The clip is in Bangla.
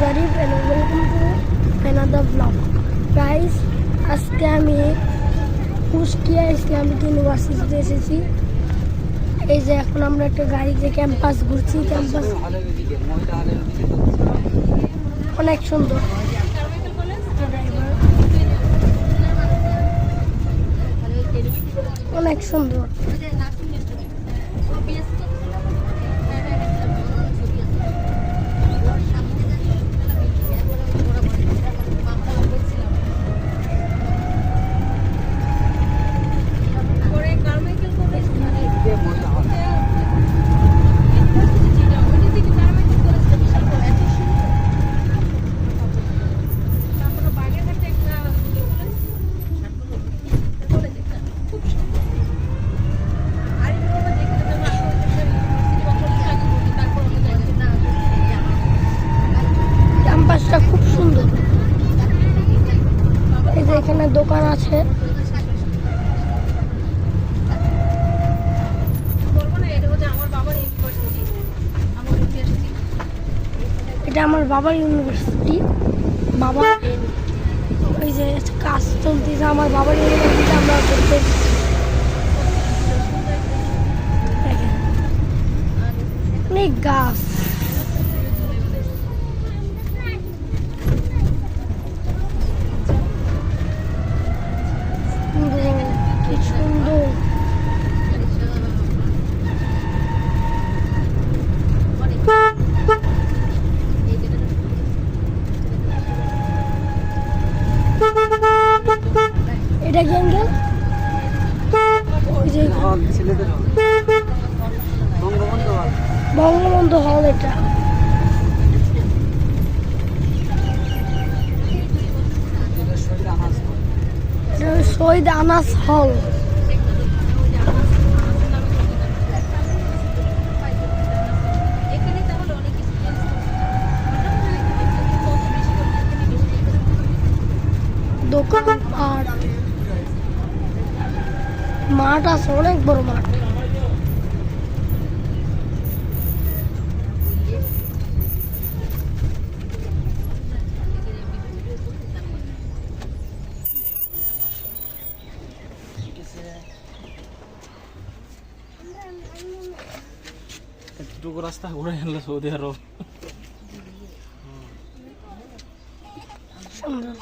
Zarif and welcome to another vlog. Guys, আজকে আমি কুষ্টিয়া ইসলামিক ইউনিভার্সিটিতে এসেছি। এই যে এখন আমরা একটা গাড়িতে ক্যাম্পাস ঘুরছি। ক্যাম্পাস অনেক সুন্দর, অনেক সুন্দর। ক্যাম্পাসটা খুব সুন্দর। এই যে এখানে দোকান আছে। এটা আমার বাবার ইউনিভার্সিটি। বাবা ওই যে কাজ চলতেছে আমার বাবার ইউনিভার্সিটি, আমরা করতে অনেক গাছ। কি সুন্দর। এটা কি অ্যাঙ্গেল? বঙ্গবন্ধু হল। এটা শহীদ আনাস হল। দোকান আর মাঠ আছে, অনেক বড় মাঠ। এতটুকু রাস্তা ঘুরে আনলো সৌদি আরব। সুন্দর।